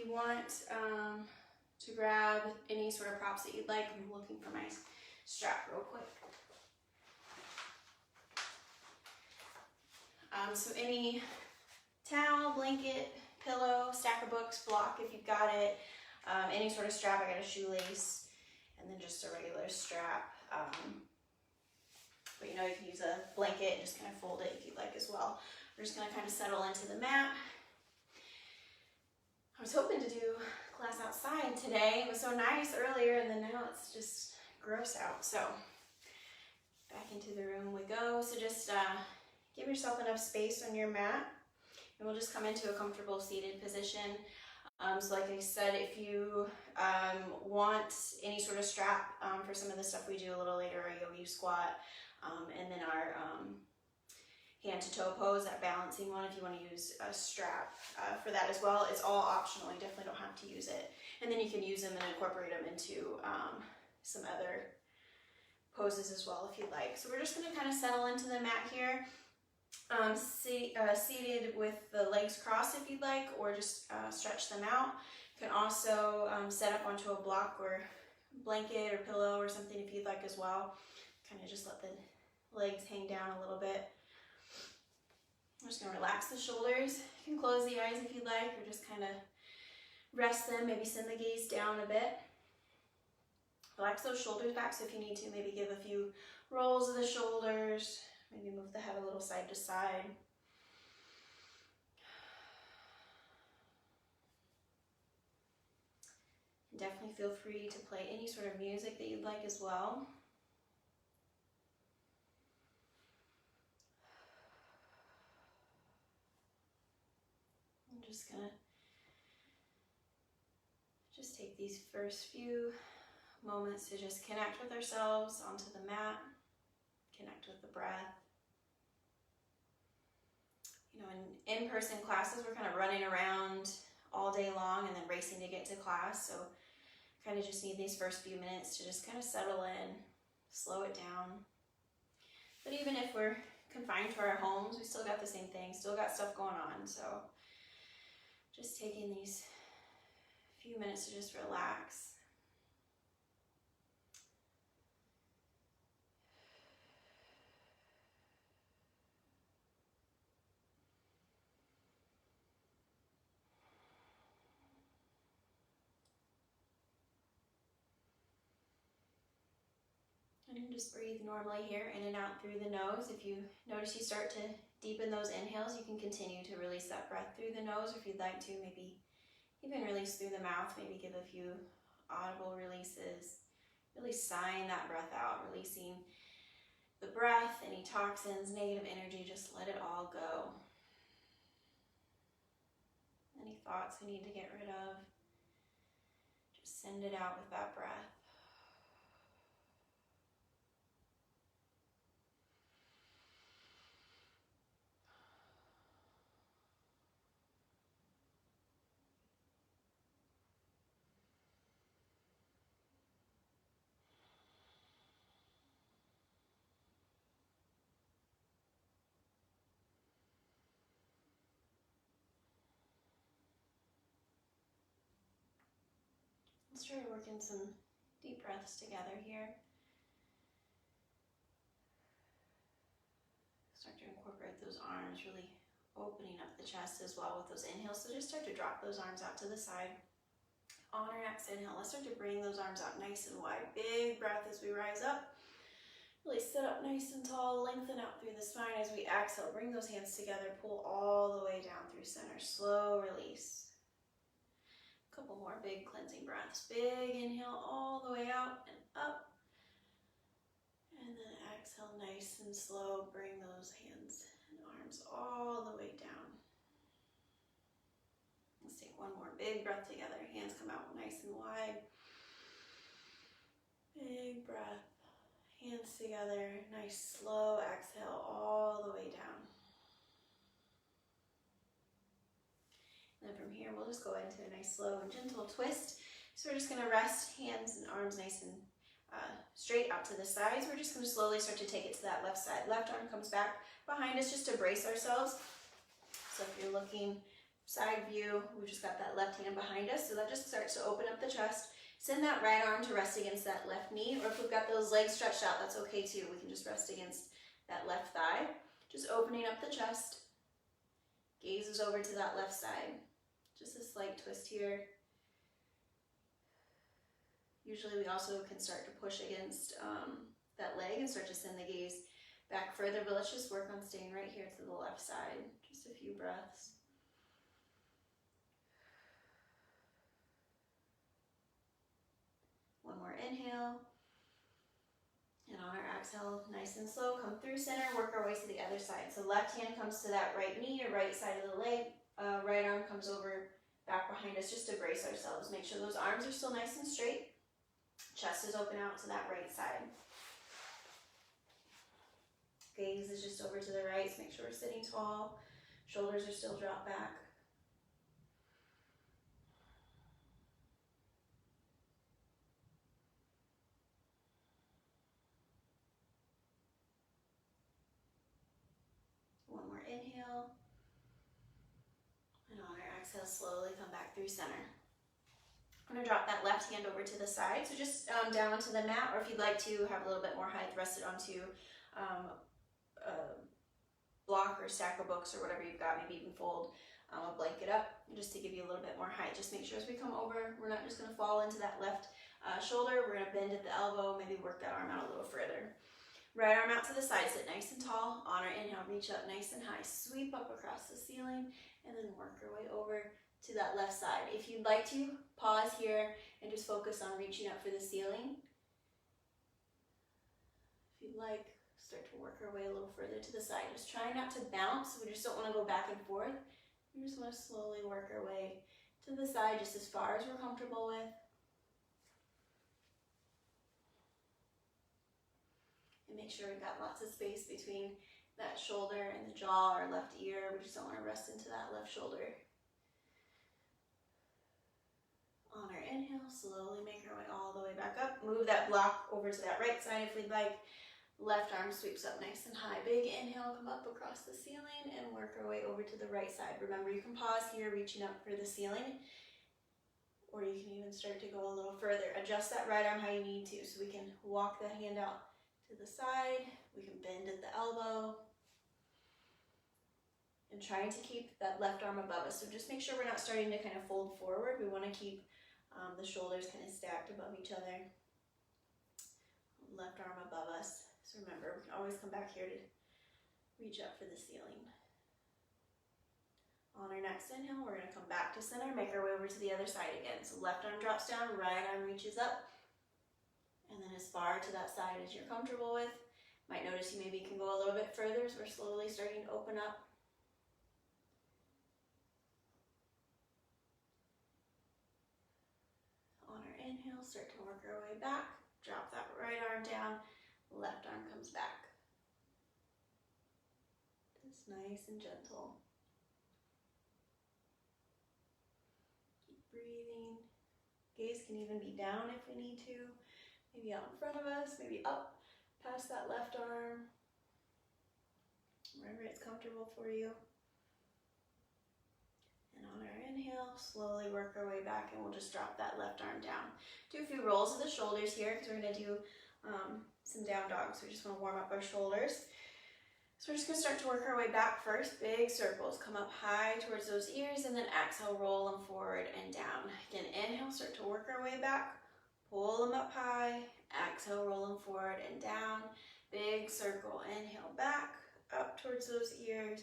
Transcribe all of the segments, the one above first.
you want to grab any sort of props that you'd like, I'm looking for my strap real quick. So any towel, blanket, pillow, stack of books, block if you've got it, any sort of strap. I got a shoelace, and then just a regular strap. But you know, you can use a blanket and just kind of fold it if you'd like as well. We're just gonna kind of settle into the mat. I was hoping to do class outside today. It was so nice earlier, and then now it's just gross out. So back into the room we go. So just give yourself enough space on your mat, and we'll just come into a comfortable seated position. So like I said, if you want any sort of strap for some of the stuff we do a little later, our yogi squat, and then our hand to toe pose, that balancing one, if you want to use a strap for that as well, it's all optional. You definitely don't have to use it. And then you can use them and incorporate them into some other poses as well if you'd like. So we're just going to kind of settle into the mat here. Seated with the legs crossed if you'd like, or just stretch them out. You can also set up onto a block or blanket or pillow or something if you'd like as well. Kind of just let the legs hang down a little bit. I'm just going to relax the shoulders. You can close the eyes if you'd like, or just kind of rest them, maybe send the gaze down a bit. Relax those shoulders back, so if you need to, maybe give a few rolls of the shoulders. Maybe move the head a little side to side. Definitely feel free to play any sort of music that you'd like as well. I'm just gonna take these first few moments to just connect with ourselves onto the mat, connect with the breath. You know, in in-person classes, we're kind of running around all day long and then racing to get to class. So kind of just need these first few minutes to just kind of settle in, slow it down. But even if we're confined to our homes, we still got the same thing, still got stuff going on. So just taking these few minutes to just relax. And just breathe normally here, in and out through the nose. If you notice you start to deepen those inhales, you can continue to release that breath through the nose, or if you'd like to, maybe even release through the mouth, maybe give a few audible releases. Really sighing that breath out, releasing the breath, any toxins, negative energy, just let it all go. Any thoughts we need to get rid of, just send it out with that breath. Let's try working some deep breaths together here. Start to incorporate those arms, really opening up the chest as well with those inhales. So just start to drop those arms out to the side. On our next inhale, let's start to bring those arms out nice and wide. Big breath as we rise up. Really sit up nice and tall, lengthen out through the spine as we exhale. Bring those hands together, pull all the way down through center. Slow release. Couple more big cleansing breaths. Big inhale all the way out and up. And then exhale nice and slow. Bring those hands and arms all the way down. Let's take one more big breath together. Hands come out nice and wide. Big breath. Hands together. Nice slow exhale all the way down. And then from here, we'll just go into a nice slow and gentle twist. So we're just going to rest hands and arms nice and straight out to the sides. We're just going to slowly start to take it to that left side. Left arm comes back behind us just to brace ourselves. So if you're looking side view. We've just got that left hand behind us, so that just starts to open up the chest. Send that right arm to rest against that left knee, or if we've got those legs stretched out, that's okay too. We can just rest against that left thigh. Just opening up the chest. Gaze is over to that left side. Just a slight twist here. Usually we also can start to push against that leg and start to send the gaze back further, but let's just work on staying right here to the left side. Just a few breaths. One more inhale. And on our exhale, nice and slow, come through center, work our way to the other side. So left hand comes to that right knee or right side of the leg. Right arm comes over back behind us just to brace ourselves. Make sure those arms are still nice and straight. Chest is open out to that right side. Gaze is just over to the right, so make sure we're sitting tall. Shoulders are still dropped back. One more inhale. And on our exhale, slowly come back through center. I'm going to drop that left hand over to the side, so just down onto the mat, or if you'd like to have a little bit more height, rest it onto a block or stack of books or whatever you've got. Maybe even fold a blanket up just to give you a little bit more height. Just make sure as we come over, we're not just going to fall into that left shoulder. We're going to bend at the elbow, maybe work that arm out a little further. Right arm out to the side, sit nice and tall. On our inhale, reach up nice and high, sweep up across the ceiling, and then work our way over to that left side. If you'd like to, pause here and just focus on reaching up for the ceiling. If you'd like, start to work our way a little further to the side. Just try not to bounce. We just don't want to go back and forth. We just want to slowly work our way to the side just as far as we're comfortable with. And make sure we've got lots of space between that shoulder and the jaw or left ear. We just don't want to rest into that left shoulder. On our inhale, slowly make our way all the way back up. Move that block over to that right side if we'd like. Left arm sweeps up nice and high. Big inhale, come up across the ceiling and work our way over to the right side. Remember, you can pause here, reaching up for the ceiling, or you can even start to go a little further. Adjust that right arm how you need to, so we can walk the hand out to the side. We can bend at the elbow. And trying to keep that left arm above us. So just make sure we're not starting to kind of fold forward. We want to keep the shoulders kind of stacked above each other. Left arm above us. So remember, we can always come back here to reach up for the ceiling. On our next inhale, we're going to come back to center, make our way over to the other side again. So left arm drops down, right arm reaches up, and then as far to that side as you're comfortable with. Might notice you maybe can go a little bit further as we're slowly starting to open up. On our inhale, start to work our way back. Drop that right arm down, left arm comes back. Just nice and gentle. Keep breathing. Gaze can even be down if we need to. Maybe out in front of us, maybe up past that left arm. Wherever it's comfortable for you. And on our inhale, slowly work our way back, and we'll just drop that left arm down. Do a few rolls of the shoulders here because we're going to do some down dogs. So we just want to warm up our shoulders. So we're just going to start to work our way back first. Big circles. Come up high towards those ears, and then exhale, roll them forward and down. Again, inhale, start to work our way back. Pull them up high. Exhale, roll them forward and down. Big circle. Inhale, back, up towards those ears.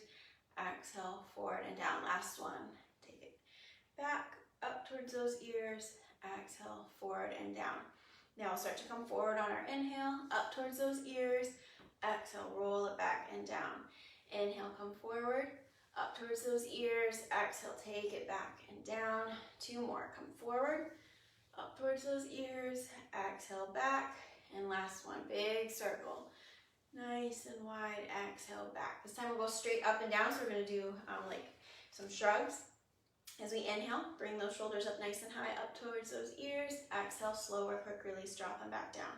Exhale, forward and down. Last one. Take it back, up towards those ears. Exhale, forward and down. Now we'll start to come forward on our inhale, up towards those ears. Exhale, roll it back and down. Inhale, come forward, up towards those ears. Exhale, take it back and down. Two more. Come forward, up towards those ears. Exhale, back. And last one. Big circle. Nice and wide. Exhale, back. This time we'll go straight up and down. So we're going to do like some shrugs. As we inhale, bring those shoulders up nice and high, up towards those ears. Exhale, slower, quick release, drop them back down.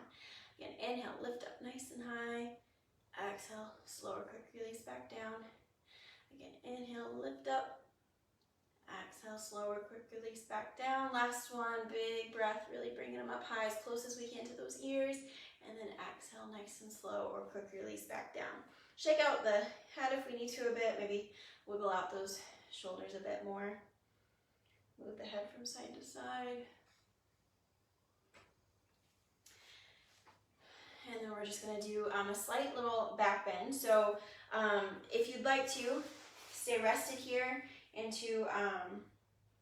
Again, inhale, lift up nice and high. Exhale, slower, quick release, back down. Again, inhale, lift up. Exhale, slower, quick release back down. Last one, big breath, really bringing them up high as close as we can to those ears. And then exhale, nice and slow, or quick release back down. Shake out the head if we need to a bit, maybe wiggle out those shoulders a bit more. Move the head from side to side. And then we're just gonna do a slight little back bend. So if you'd like to, stay rested here into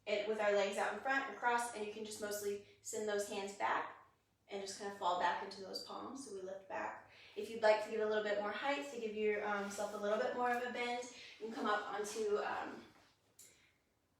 it with our legs out in front and cross, and you can just mostly send those hands back and just kind of fall back into those palms. So we lift back. If you'd like to get a little bit more height, to give yourself a little bit more of a bend, you can come up onto,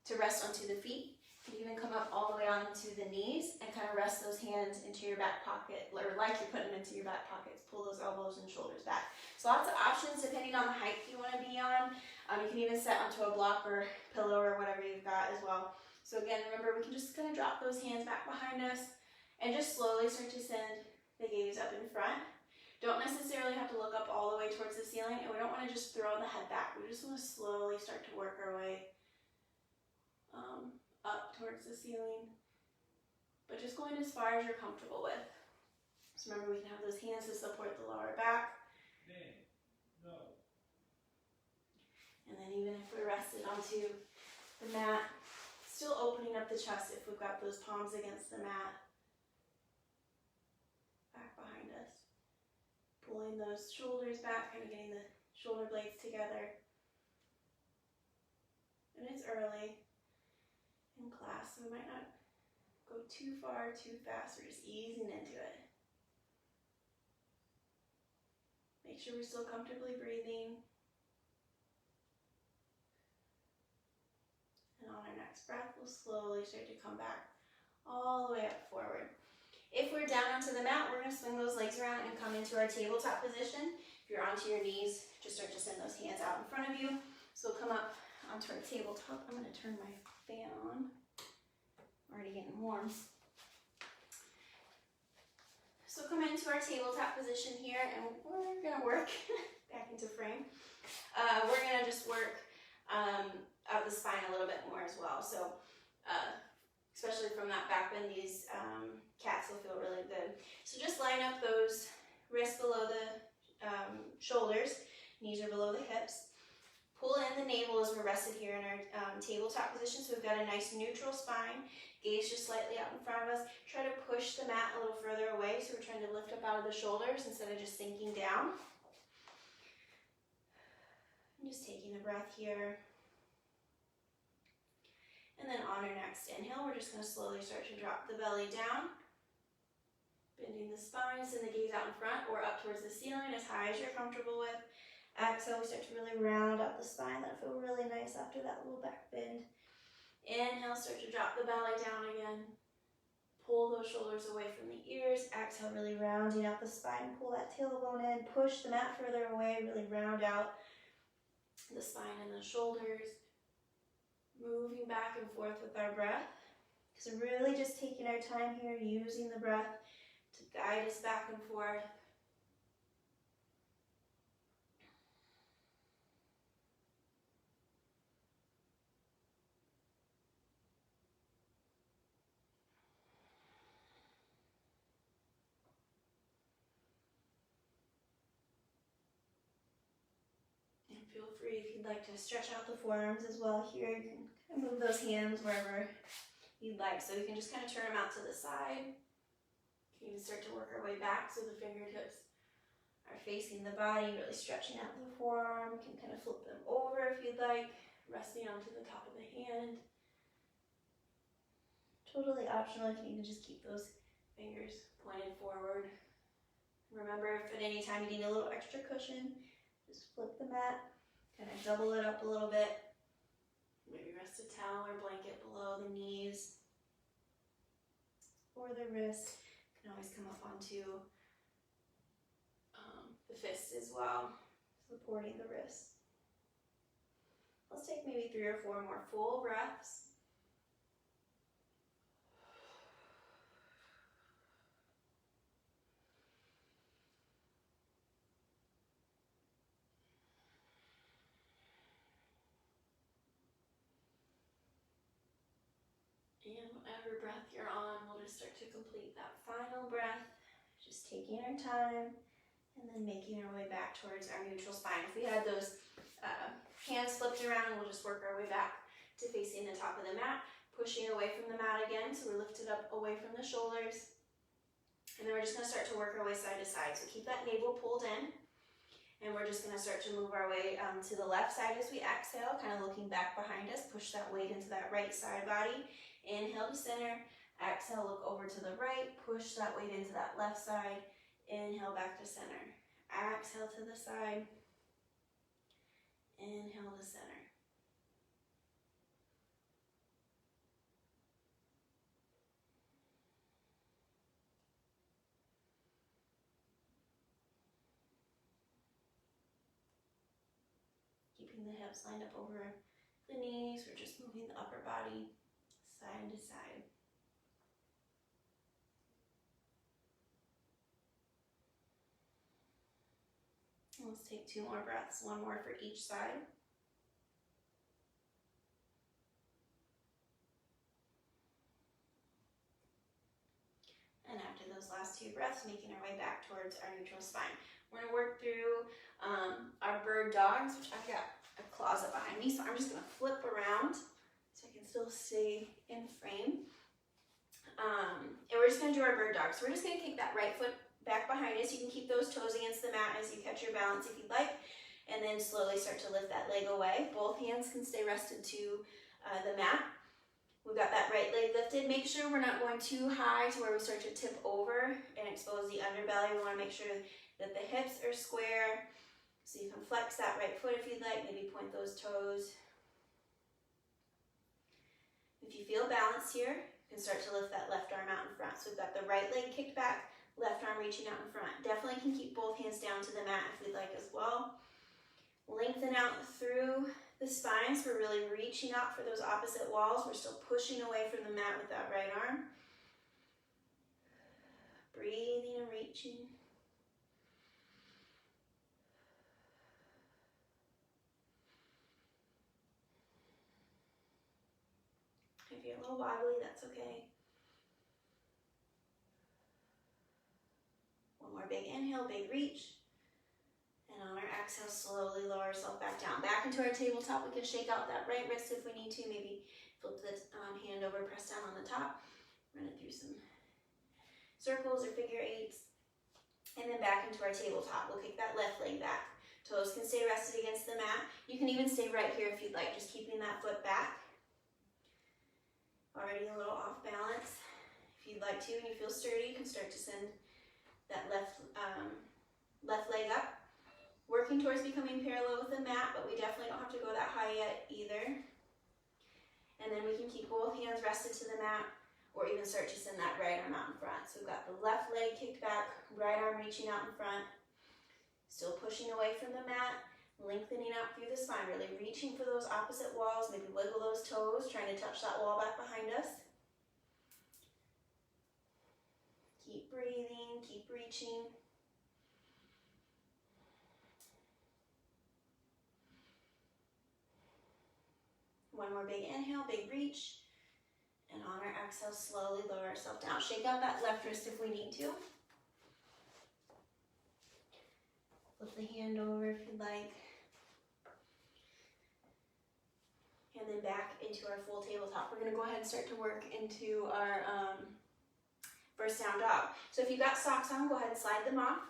to rest onto the feet. You can even come up all the way onto the knees and kind of rest those hands into your back pocket, or like you're putting them into your back pockets. Pull those elbows and shoulders back. So lots of options depending on the height you want to be on. You can even set onto a block or pillow or whatever you've got as well. So again, remember, we can just kind of drop those hands back behind us and just slowly start to send the gaze up in front. Don't necessarily have to look up all the way towards the ceiling, and we don't want to just throw the head back. We just want to slowly start to work our way up towards the ceiling, but just going as far as you're comfortable with. So remember, we can have those hands to support the lower back. No. And then even if we're rested onto the mat, still opening up the chest if we've got those palms against the mat. Back behind us. Pulling those shoulders back, kind of getting the shoulder blades together. And it's early in class, so we might not go too far, too fast. We're just easing into it. Make sure we're still comfortably breathing. And on our next breath, we'll slowly start to come back all the way up forward. If we're down onto the mat, we're going to swing those legs around and come into our tabletop position. If you're onto your knees, just start to send those hands out in front of you. So come up onto our tabletop. I'm going to turn my fan on. I'm already getting warm. So come into our tabletop position here, and we're going to work back into frame. We're going to just work out the spine a little bit more as well. So especially from that back bend, these cats will feel really good. So just line up those wrists below the shoulders, knees are below the hips. Pull in the navel as we're rested here in our tabletop position, so we've got a nice neutral spine. Gaze just slightly out in front of us. Try to push the mat a little further away, so we're trying to lift up out of the shoulders instead of just sinking down. I'm just taking a breath here. And then on our next inhale, we're just going to slowly start to drop the belly down. Bending the spine, send the gaze out in front or up towards the ceiling as high as you're comfortable with. Exhale, we start to really round out the spine. That'll feel really nice after that little back bend. Inhale, start to drop the belly down again. Pull those shoulders away from the ears. Exhale, really rounding out the spine. Pull that tailbone in. Push the mat further away. Really round out the spine and the shoulders. Moving back and forth with our breath. So really just taking our time here, using the breath to guide us back and forth. And feel free, if you'd like to stretch out the forearms as well here, you can kind of move those hands wherever you'd like. So you can just kind of turn them out to the side. You can even start to work our way back so the fingertips are facing the body, really stretching out the forearm. You can kind of flip them over if you'd like, resting onto the top of the hand. Totally optional, you can even just keep those fingers pointed forward. Remember, if at any time you need a little extra cushion, just flip the mat, kind of double it up a little bit. Maybe rest a towel or blanket below the knees or the wrists. You can always come up onto the fists as well, supporting the wrists. Let's take maybe 3 or 4 more full breaths. whatever breath you're on, we'll just start to complete that final breath. Just taking our time and then making our way back towards our neutral spine. If we had those hands flipped around, we'll just work our way back to facing the top of the mat, pushing away from the mat again, so we're lifted up away from the shoulders. And then we're just going to start to work our way side to side. So keep that navel pulled in. And we're just going to start to move our way to the left side as we exhale, kind of looking back behind us. Push that weight into that right side body. Inhale to center. Exhale, look over to the right. Push that weight into that left side. Inhale back to center. Exhale to the side. Inhale to center. Keeping the hips lined up over the knees. We're just moving the upper body side to side. Let's take 2 more breaths, 1 more for each side. And after those last 2 breaths, making our way back towards our neutral spine. We're going to work through our bird dogs, which I've got a closet behind me, so I'm just going to flip around so I can still stay in frame. And we're just going to do our bird dog. So we're just going to kick that right foot back behind us. You can keep those toes against the mat as you catch your balance if you'd like, and then slowly start to lift that leg away. Both hands can stay rested to the mat. We've got that right leg lifted. Make sure we're not going too high to where we start to tip over and expose the underbelly. We want to make sure that the hips are square. So you can flex that right foot if you'd like, maybe point those toes. If you feel balance here, you can start to lift that left arm out in front. So we've got the right leg kicked back, left arm reaching out in front. Definitely can keep both hands down to the mat if we'd like as well. Lengthen out through the spine, so we're really reaching out for those opposite walls. We're still pushing away from the mat with that right arm. Breathing and reaching. If you're a little wobbly, that's okay. One more big inhale, big reach. And on our exhale, slowly lower ourselves back down. Back into our tabletop. We can shake out that right wrist if we need to. Maybe flip the hand over, press down on the top. Run it through some circles or figure eights. And then back into our tabletop. We'll kick that left leg back. Toes can stay rested against the mat. You can even stay right here if you'd like, just keeping that foot back. Already a little off balance. If you'd like to and you feel sturdy, you can start to send that left leg up. Working towards becoming parallel with the mat, but we definitely don't have to go that high yet either. And then we can keep both hands rested to the mat or even start to send that right arm out in front. So we've got the left leg kicked back, right arm reaching out in front, still pushing away from the mat, lengthening out through the spine, really reaching for those opposite walls, maybe wiggle those toes, trying to touch that wall back behind us. Keep breathing, keep reaching. One more big inhale, big reach. And on our exhale, slowly lower ourselves down. Shake out that left wrist if we need to. Flip the hand over if you'd like. And then back into our full tabletop. We're going to go ahead and start to work into our first down dog. So if you've got socks on, go ahead and slide them off.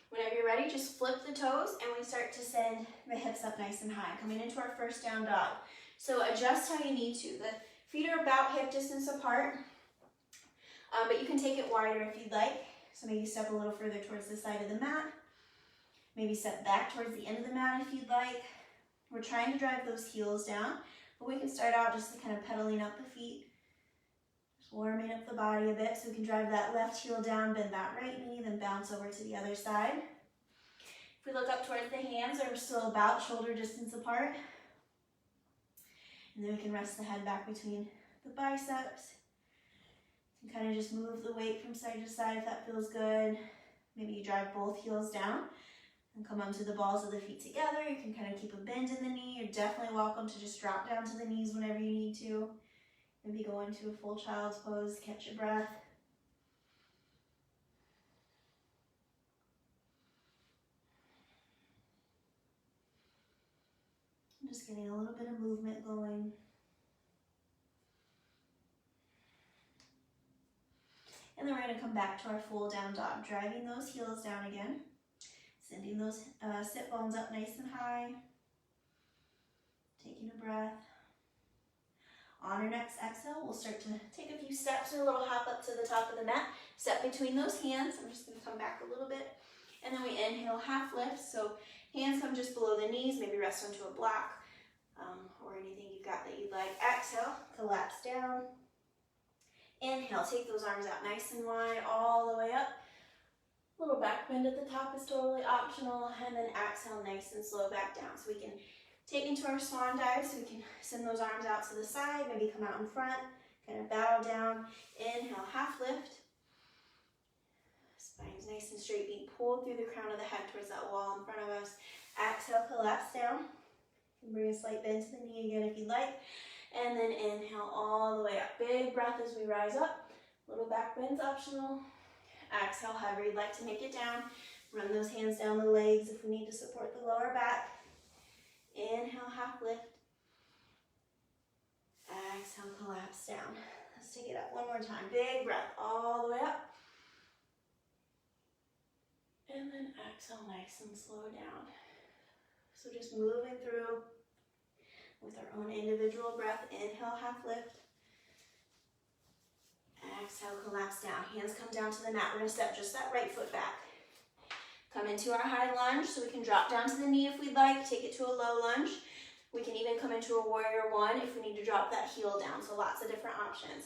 Whenever you're ready, just flip the toes and we start to send the hips up nice and high. Coming into our first down dog. So adjust how you need to. The feet are about hip distance apart, but you can take it wider if you'd like. So maybe step a little further towards the side of the mat. Maybe step back towards the end of the mat if you'd like. We're trying to drive those heels down, but we can start out just kind of pedaling up the feet. Just warming up the body a bit so we can drive that left heel down, bend that right knee, then bounce over to the other side. If we look up towards the hands, they're still about shoulder distance apart. And then we can rest the head back between the biceps. You can kind of just move the weight from side to side if that feels good. Maybe you drive both heels down and come onto the balls of the feet together. You can kind of keep a bend in the knee. You're definitely welcome to just drop down to the knees whenever you need to. Maybe go into a full child's pose, catch your breath. Just getting a little bit of movement going. And then we're going to come back to our full down dog, driving those heels down again, sending those sit bones up nice and high, taking a breath. On our next exhale, we'll start to take a few steps or a little hop up to the top of the mat, step between those hands. I'm just going to come back a little bit, and then we inhale, half lift. So hands come just below the knees, maybe rest onto a block or anything you've got that you'd like. Exhale, collapse down. Inhale, take those arms out nice and wide all the way up. Little back bend at the top is totally optional. And then exhale, nice and slow back down. So we can take into our swan dive, so we can send those arms out to the side, maybe come out in front, kind of bow down. Inhale, half lift. Spine's nice and straight, being pulled through the crown of the head towards that wall in front of us. Exhale, collapse down. And bring a slight bend to the knee again if you'd like. And then inhale all the way up. Big breath as we rise up. Little back bend's optional. Exhale, however you'd like to make it down. Run those hands down the legs if we need to support the lower back. Inhale, half lift. Exhale, collapse down. Let's take it up one more time. Big breath all the way up. And then exhale, nice and slow down. So just moving through with our own individual breath. Inhale, half lift. Exhale, collapse down. Hands come down to the mat. We're going to step just that right foot back. Come into our high lunge, so we can drop down to the knee if we'd like. Take it to a low lunge. We can even come into a warrior one if we need to drop that heel down. So lots of different options.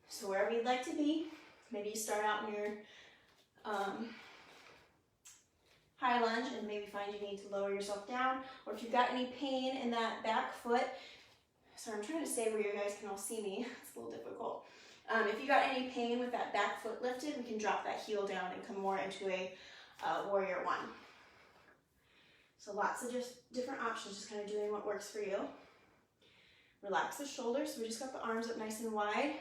So wherever you'd like to be, maybe you start out in your high lunge and maybe find you need to lower yourself down, or if you've got any pain in that back foot, sorry, I'm trying to stay where you guys can all see me, it's a little difficult. If you got any pain with that back foot lifted, we can drop that heel down and come more into a warrior one. So lots of just different options, just kind of doing what works for you. Relax the shoulders, so we just got the arms up nice and wide.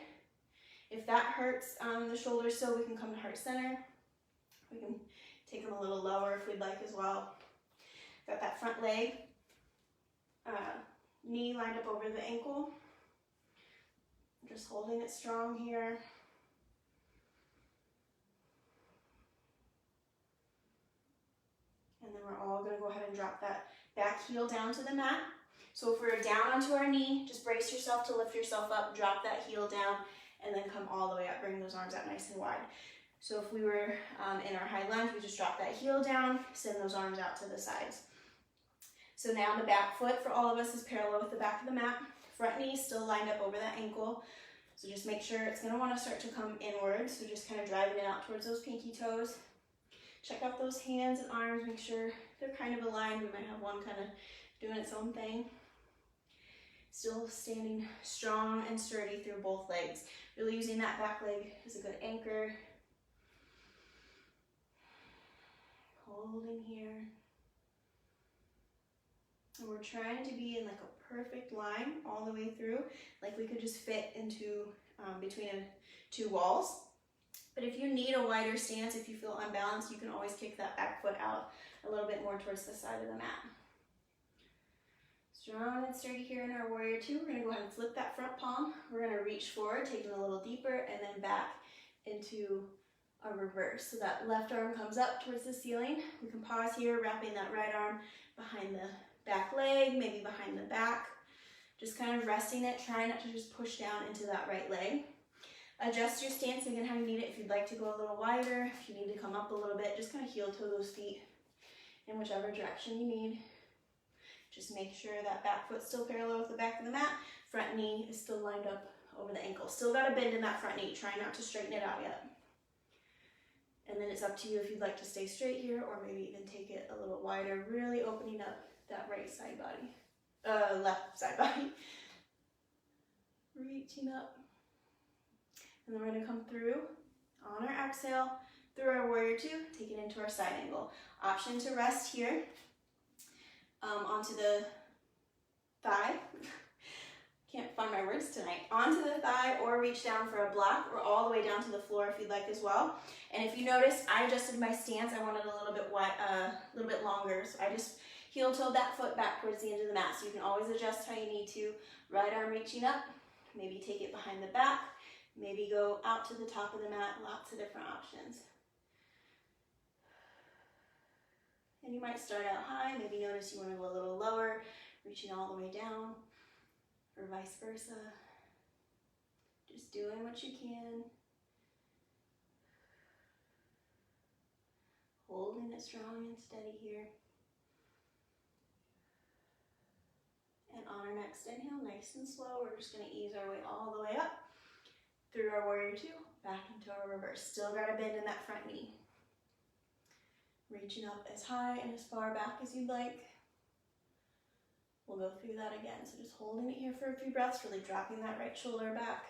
If that hurts the shoulders still, we can come to heart center. We can take them a little lower if we'd like as well. Got that front leg, knee lined up over the ankle. Just holding it strong here. And then we're all going to go ahead and drop that back heel down to the mat. So if we're down onto our knee, just brace yourself to lift yourself up, drop that heel down, and then come all the way up. Bring those arms out nice and wide. So if we were in our high lunge, we just drop that heel down, send those arms out to the sides. So now the back foot for all of us is parallel with the back of the mat. Front knee still lined up over that ankle. So just make sure it's going to want to start to come inward. So just kind of driving it out towards those pinky toes. Check out those hands and arms. Make sure they're kind of aligned. We might have one kind of doing its own thing. Still standing strong and sturdy through both legs. Really using that back leg as a good anchor. Holding here. And we're trying to be in like a perfect line all the way through, like we could just fit into between two walls. But if you need a wider stance, if you feel unbalanced, you can always kick that back foot out a little bit more towards the side of the mat. Strong and sturdy here in our warrior two. We're going to go ahead and flip that front palm. We're going to reach forward, taking a little deeper, and then back into a reverse. So that left arm comes up towards the ceiling. We can pause here, wrapping that right arm behind the back leg, maybe behind the back. Just kind of resting it, trying not to just push down into that right leg. Adjust your stance again how you need it. If you'd like to go a little wider, if you need to come up a little bit, just kind of heel toe those feet in whichever direction you need. Just make sure that back foot's still parallel with the back of the mat. Front knee is still lined up over the ankle. Still got a bend in that front knee. Try not to straighten it out yet. And then it's up to you if you'd like to stay straight here or maybe even take it a little wider, really opening up that right side body, left side body. Reaching up. And then we're going to come through on our exhale, through our warrior two, take it into our side angle. Option to rest here onto the thigh. Can't find my words tonight. Onto the thigh or reach down for a block, or all the way down to the floor if you'd like as well. And if you notice, I adjusted my stance. I wanted a little bit wide, a little bit longer. So I just heel-toed that foot back towards the end of the mat. So you can always adjust how you need to. Right arm reaching up, maybe take it behind the back, maybe go out to the top of the mat. Lots of different options. And you might start out high, maybe notice you want to go a little lower, reaching all the way down, or vice versa. Just doing what you can. Holding it strong and steady here. And on our next inhale, nice and slow, we're just going to ease our way all the way up through our warrior two, back into our reverse. Still got a bend in that front knee. Reaching up as high and as far back as you'd like. We'll go through that again. So just holding it here for a few breaths, really dropping that right shoulder back.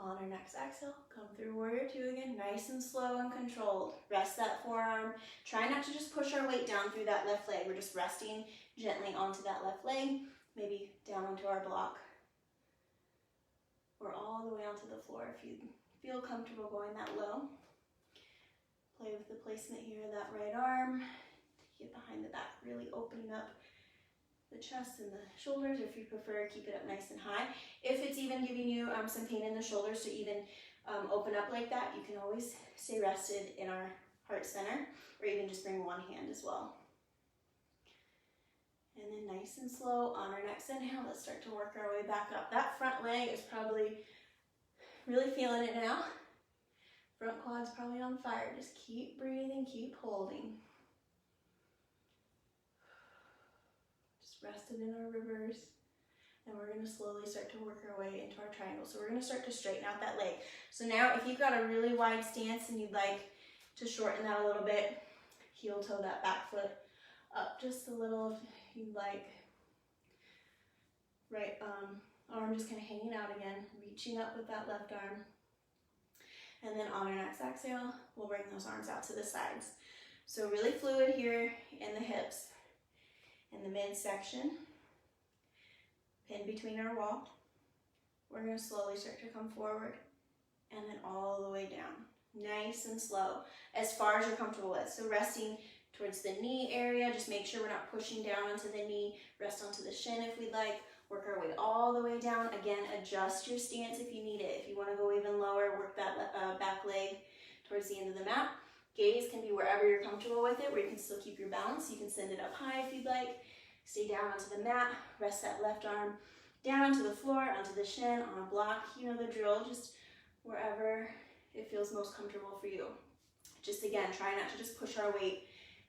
On our next exhale, come through warrior two again, nice and slow and controlled. Rest that forearm. Try not to just push our weight down through that left leg. We're just resting gently onto that left leg, maybe down onto our block, or all the way onto the floor if you feel comfortable going that low. Play with the placement here of that right arm. Take it behind the back, really opening up the chest and the shoulders, or if you prefer, keep it up nice and high. If it's even giving you some pain in the shoulders to even open up like that, you can always stay rested in our heart center, or even just bring one hand as well. And then nice and slow on our next inhale, let's start to work our way back up. That front leg is probably really feeling it now. Front quad's probably on fire. Just keep breathing, keep holding. Just rested in our reverse. And we're going to slowly start to work our way into our triangle. So we're going to start to straighten out that leg. So now if you've got a really wide stance and you'd like to shorten that a little bit, heel toe that back foot up just a little if you'd like. Right arm just kind of hanging out again, reaching up with that left arm. And then on our next exhale, we'll bring those arms out to the sides. So really fluid here in the hips, in the midsection, pin between our wall. We're going to slowly start to come forward and then all the way down. Nice and slow, as far as you're comfortable with. So resting towards the knee area, just make sure we're not pushing down onto the knee. Rest onto the shin if we'd like. Work our way all the way down. Again, adjust your stance if you need it. If you want to go even lower, work that back leg towards the end of the mat. Gaze can be wherever you're comfortable with it, where you can still keep your balance. You can send it up high if you'd like. Stay down onto the mat. Rest that left arm down to the floor, onto the shin, on a block. You know the drill, just wherever it feels most comfortable for you. Just again, try not to just push our weight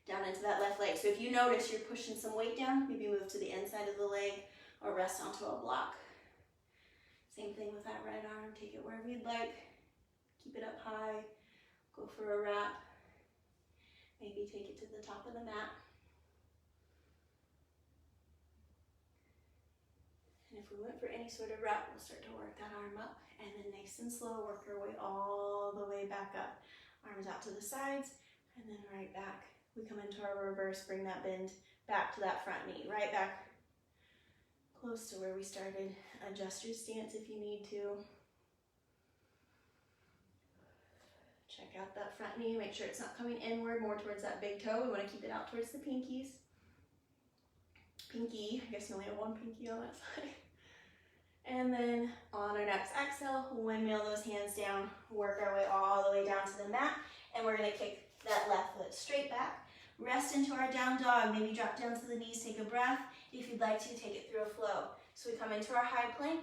down into that left leg. So if you notice you're pushing some weight down, maybe move to the inside of the leg or rest onto a block. Same thing with that right arm. Take it wherever you'd like. Keep it up high. Go for a wrap. Maybe take it to the top of the mat. And if we went for any sort of wrap, we'll start to work that arm up, and then nice and slow, work our way all the way back up. Arms out to the sides, and then right back. We come into our reverse, bring that bend back to that front knee, right back close to where we started. Adjust your stance if you need to. Check out that front knee, make sure it's not coming inward, more towards that big toe. We want to keep it out towards the pinkies. Pinky, I guess you only have one pinky on that side. And then on our next exhale, windmill those hands down, work our way all the way down to the mat, and we're going to kick that left foot straight back. Rest into our down dog, maybe drop down to the knees, take a breath. If you'd like to, take it through a flow. So we come into our high plank,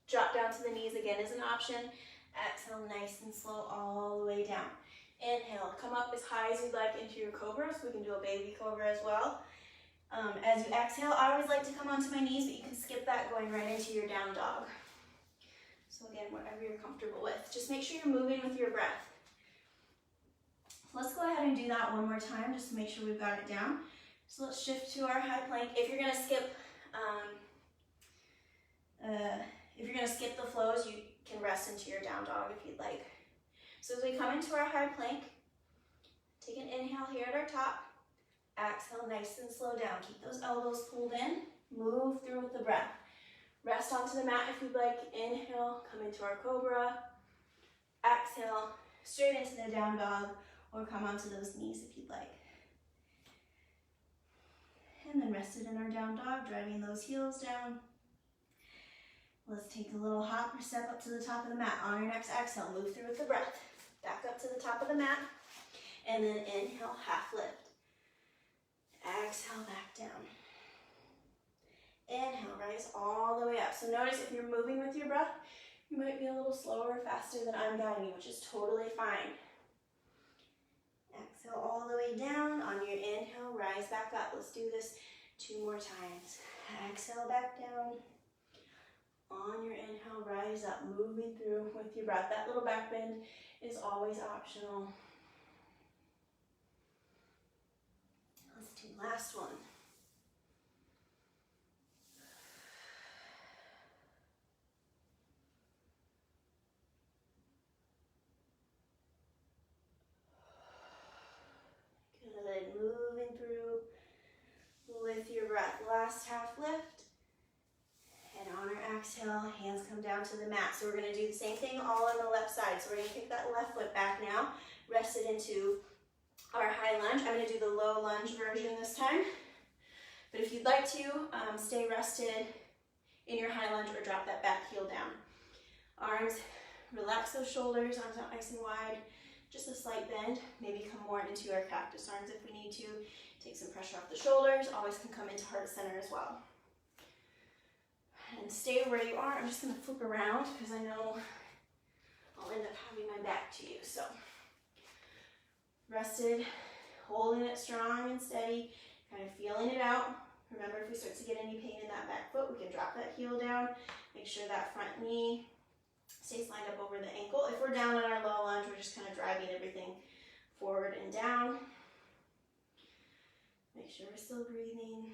drop down to the knees again is an option. Exhale nice and slow all the way down. Inhale, come up as high as you'd like into your cobra, so we can do a baby cobra as well. As you exhale, I always like to come onto my knees, but you can skip that going right into your down dog. So again, whatever you're comfortable with. Just make sure you're moving with your breath. Let's go ahead and do that one more time, just to make sure we've got it down. So let's shift to our high plank. If you're gonna skip, the flows, you can rest into your down dog if you'd like. So as we come into our high plank, take an inhale here at our top. Exhale, nice and slow down. Keep those elbows pulled in. Move through with the breath. Rest onto the mat if you'd like. Inhale, come into our cobra. Exhale, straight into the down dog, or come onto those knees if you'd like. And then rested in our down dog, driving those heels down. Let's take a little hop or step up to the top of the mat. On your next exhale, move through with the breath. Back up to the top of the mat. And then inhale, half lift. Exhale, back down. Inhale, rise all the way up. So notice if you're moving with your breath, you might be a little slower or faster than I'm guiding you, which is totally fine. Exhale all the way down. On your inhale, rise back up. Let's do this 2 more times. Exhale, back down. On your inhale, rise up, moving through with your breath. That little back bend is always optional. Let's do last one. Good, moving through with your breath. Last half lift. And on our exhale, hands come down to the mat. So we're gonna do the same thing all on the left side. So we're gonna kick that left foot back now, rest it into our high lunge. I'm gonna do the low lunge version this time. But if you'd like to, stay rested in your high lunge or drop that back heel down. Arms, relax those shoulders, arms out nice and wide. Just a slight bend, maybe come more into our cactus arms if we need to. Take some pressure off the shoulders, always can come into heart center as well. And stay where you are. I'm just gonna flip around because I know I'll end up having my back to you. So, rested, holding it strong and steady, kind of feeling it out. Remember, if we start to get any pain in that back foot, we can drop that heel down. Make sure that front knee stays lined up over the ankle. If we're down in our low lunge, we're just kind of driving everything forward and down. Make sure we're still breathing.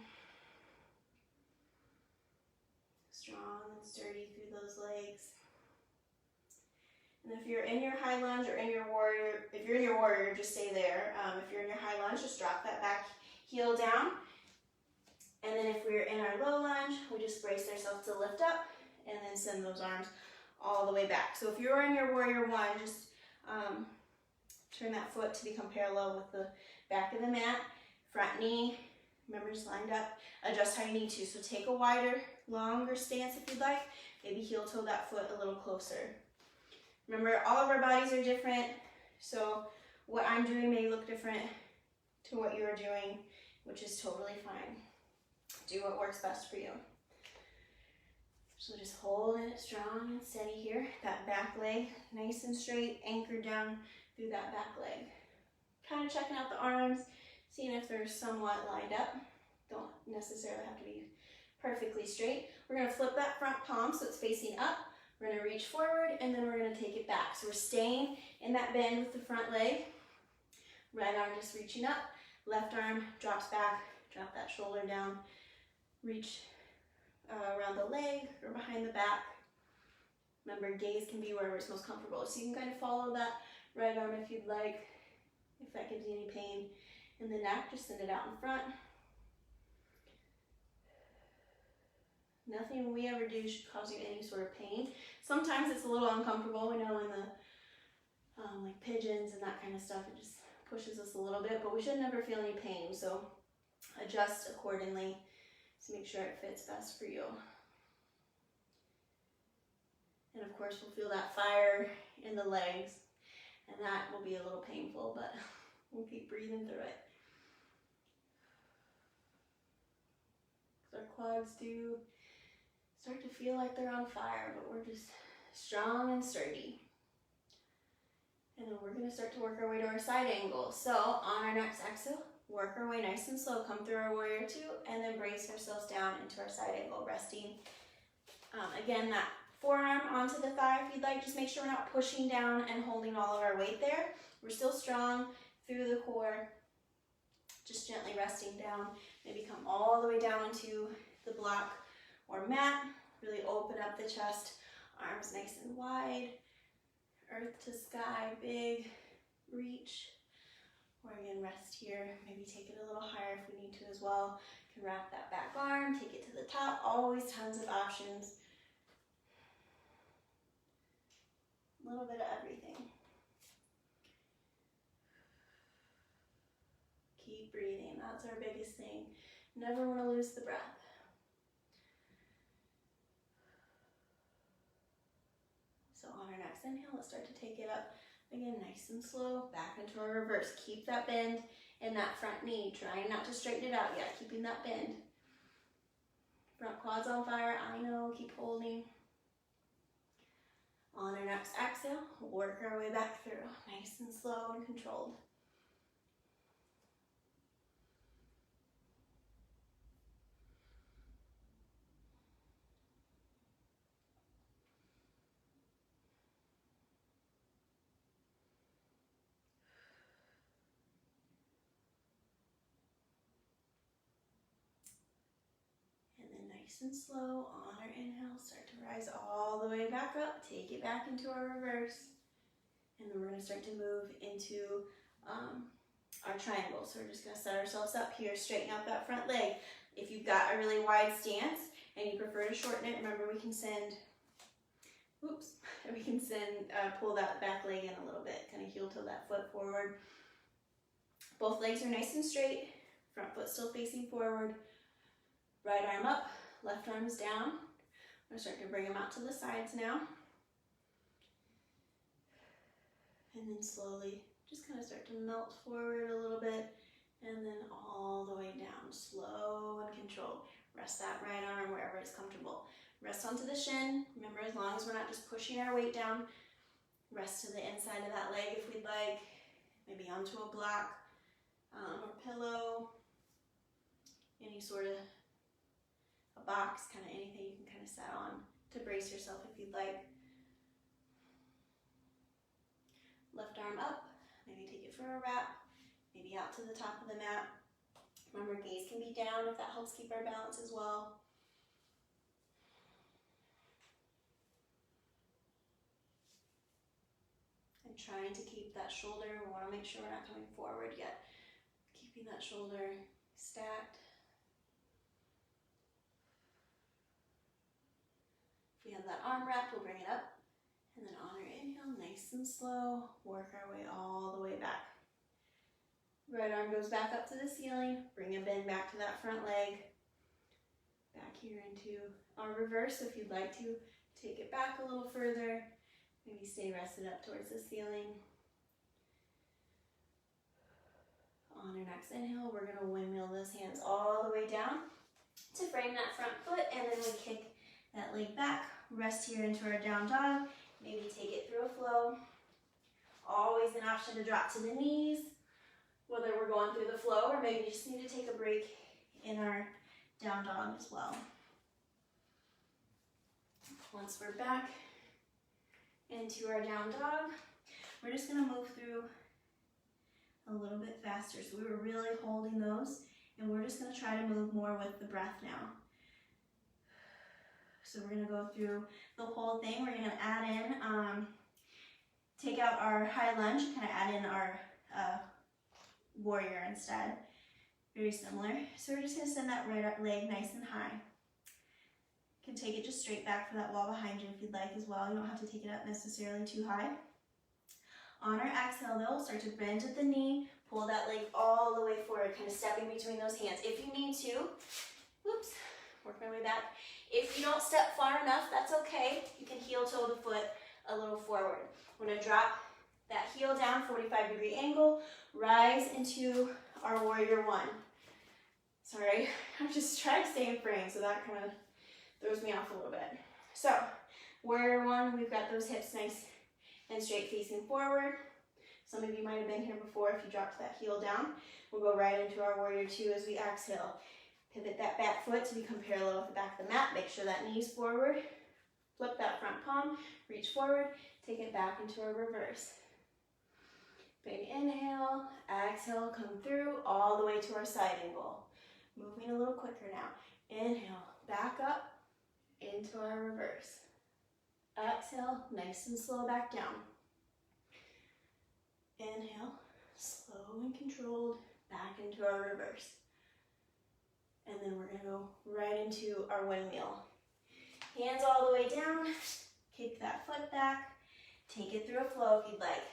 Strong and sturdy through those legs. And if you're in your high lunge or in your warrior, if you're in your warrior, just stay there. If you're in your high lunge, just drop that back heel down. And then if we're in our low lunge, we just brace ourselves to lift up and then send those arms all the way back. So if you're in your warrior one, just turn that foot to become parallel with the back of the mat. Front knee, remember, just lined up. Adjust how you need to. So take a wider, longer stance if you'd like. Maybe heel toe that foot a little closer. Remember, all of our bodies are different, so what I'm doing may look different to what you're doing, which is totally fine. Do what works best for you. So just holding it strong and steady here. That back leg nice and straight, anchored down through that back leg. Kind of checking out the arms, seeing if they're somewhat lined up. Don't necessarily have to be perfectly straight. We're going to flip that front palm so it's facing up. We're going to reach forward and then we're going to take it back. So we're staying in that bend with the front leg. Right arm just reaching up. Left arm drops back. Drop that shoulder down. Reach around the leg or behind the back. Remember, gaze can be wherever it's most comfortable. So you can kind of follow that right arm if you'd like. If that gives you any pain in the neck, just send it out in front. Nothing we ever do should cause you any sort of pain. Sometimes it's a little uncomfortable, we know in the like pigeons and that kind of stuff, it just pushes us a little bit, but we should never feel any pain, so adjust accordingly to make sure it fits best for you. And of course we'll feel that fire in the legs, and that will be a little painful, but we'll keep breathing through it. Our quads do start to feel like they're on fire, but we're just strong and sturdy. And then we're going to start to work our way to our side angle. So on our next exhale, work our way nice and slow, come through our warrior two, and then brace ourselves down into our side angle, resting. Again, that forearm onto the thigh if you'd like. Just make sure we're not pushing down and holding all of our weight there. We're still strong through the core. Just gently resting down. Maybe come all the way down into the block or mat. Really open up the chest. Arms nice and wide. Earth to sky, big reach. Or again, rest here, maybe take it a little higher if we need to as well. You can wrap that back arm, take it to the top, always tons of options. A little bit of everything. Keep breathing, that's our biggest thing. Never want to lose the breath. So on our next inhale, let's start to take it up. Again, nice and slow, back into our reverse. Keep that bend in that front knee. Trying not to straighten it out yet, keeping that bend. Front quad's on fire, I know, keep holding. On our next exhale, we'll work our way back through. Nice and slow and controlled. Nice and slow, on our inhale, start to rise all the way back up, take it back into our reverse. And then we're going to start to move into our triangle. So we're just going to set ourselves up here, straighten out that front leg. If you've got a really wide stance and you prefer to shorten it, remember we can pull that back leg in a little bit, kind of heel toe that foot forward. Both legs are nice and straight, front foot still facing forward, right arm up, left arm's down. I'm going to start to bring them out to the sides now. And then slowly just kind of start to melt forward a little bit and then all the way down, slow and controlled. Rest that right arm wherever it's comfortable. Rest onto the shin. Remember, as long as we're not just pushing our weight down, rest to the inside of that leg if we'd like, maybe onto a block or pillow, any sort of a box, kind of anything you can kind of set on to brace yourself if you'd like. Left arm up, maybe take it for a wrap, maybe out to the top of the mat. Remember, gaze can be down if that helps keep our balance as well. And trying to keep that shoulder, we want to make sure we're not coming forward yet. Keeping that shoulder stacked. If we have that arm wrapped, we'll bring it up. And then on our inhale, nice and slow, work our way all the way back. Right arm goes back up to the ceiling, bring a bend back to that front leg. Back here into our reverse. If you'd like to, take it back a little further. Maybe stay rested up towards the ceiling. On our next inhale, we're going to windmill those hands all the way down to frame that front foot, and then we kick that leg back. Rest here into our down dog. Maybe take it through a flow. Always an option to drop to the knees, whether we're going through the flow or maybe you just need to take a break in our down dog as well. Once we're back into our down dog, we're just going to move through a little bit faster. So we were really holding those, and we're just going to try to move more with the breath now. So we're going to go through the whole thing. We're going to add in, take out our high lunge, kind of add in our warrior instead. Very similar. So we're just going to send that right leg nice and high. You can take it just straight back for that wall behind you if you'd like as well. You don't have to take it up necessarily too high. On our exhale though, start to bend at the knee, pull that leg all the way forward, kind of stepping between those hands. If you need to, whoops, work my way back. If you don't step far enough, that's okay. You can heel toe the foot a little forward. We're going to drop that heel down, 45-degree angle, rise into our warrior one. Sorry, I'm just trying to stay in frame, so that kind of throws me off a little bit. So, warrior one, we've got those hips nice and straight facing forward. Some of you might have been here before if you dropped that heel down. We'll go right into our warrior two as we exhale. Pivot that back foot to become parallel with the back of the mat. Make sure that knee's forward. Flip that front palm, reach forward, take it back into our reverse. Big inhale, exhale, come through all the way to our side angle. Moving a little quicker now. Inhale, back up into our reverse. Exhale, nice and slow back down. Inhale, slow and controlled, back into our reverse. And then we're gonna go right into our windmill. Hands all the way down, kick that foot back, take it through a flow if you'd like.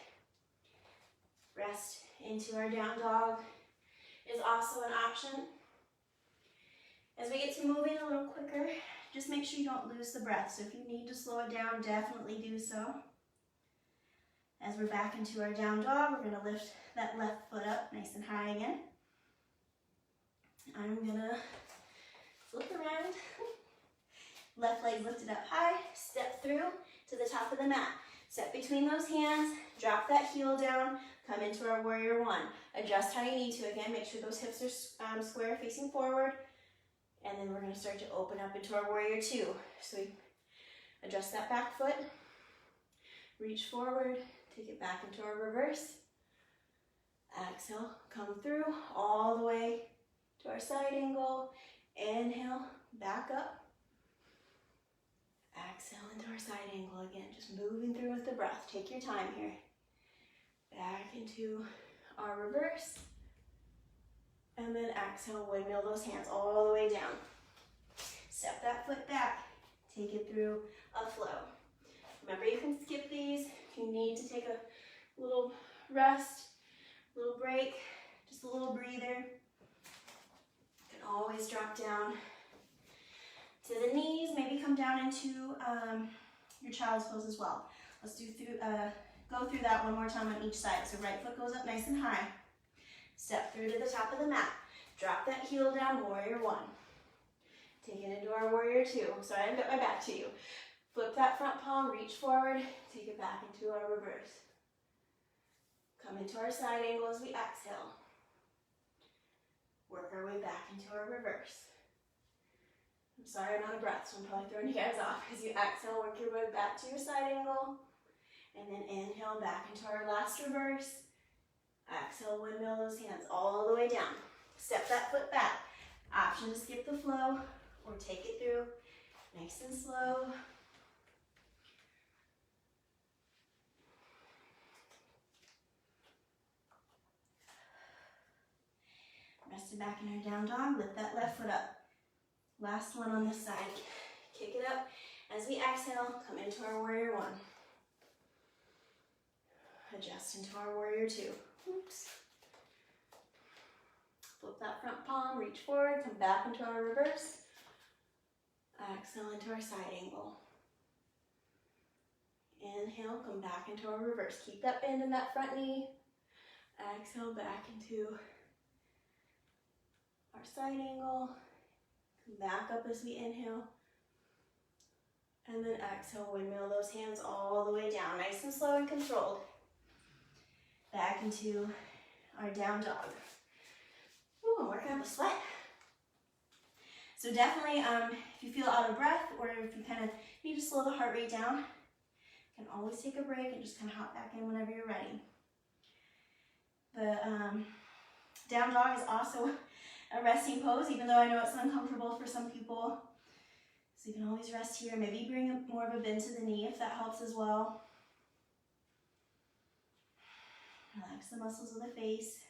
Rest into our down dog is also an option. As we get to moving a little quicker, just make sure you don't lose the breath. So if you need to slow it down, definitely do so. As we're back into our down dog, we're gonna lift that left foot up nice and high again. I'm gonna flip around. Left leg lifted up high, step through to the top of the mat. Step between those hands, drop that heel down, come into our warrior one. Adjust how you need to. Again, make sure those hips are square facing forward. And then we're gonna start to open up into our warrior two. So we adjust that back foot, reach forward, take it back into our reverse. Exhale, come through all the way to our side angle. Inhale, back up. Exhale into our side angle again, just moving through with the breath. Take your time here. Back into our reverse. And then exhale, windmill those hands all the way down. Step that foot back. Take it through a flow. Remember, you can skip these. If you need to take a little rest, a little break, just a little breather, you can always drop down to the knees. Maybe come down into your child's pose as well. Let's go through that one more time on each side. So right foot goes up nice and high. Step through to the top of the mat. Drop that heel down, warrior one. Take it into our warrior two. Sorry, I've got my back to you. Flip that front palm, reach forward, take it back into our reverse. Come into our side angle as we exhale. Work our way back into our reverse. I'm sorry I'm out of breath, so I'm probably throwing you guys off. As you exhale, work your way back to your side angle. And then inhale back into our last reverse. Exhale, windmill those hands all the way down. Step that foot back. Option to skip the flow or take it through nice and slow. Rested back in our down dog. Lift that left foot up. Last one on this side. Kick it up. As we exhale, come into our warrior one. Adjust into our warrior two. Oops. Flip that front palm, reach forward, come back into our reverse. Exhale into our side angle. Inhale, come back into our reverse. Keep that bend in that front knee. Exhale back into our side angle. Come back up as we inhale. And then exhale, windmill those hands all the way down. Nice and slow and controlled. Back into our down dog. Ooh, I'm working up a sweat. So definitely, if you feel out of breath or if you kind of need to slow the heart rate down, you can always take a break and just kind of hop back in whenever you're ready. The down dog is also a resting pose, even though I know it's uncomfortable for some people. So you can always rest here. Maybe bring more of a bend to the knee if that helps as well. Relax the muscles of the face.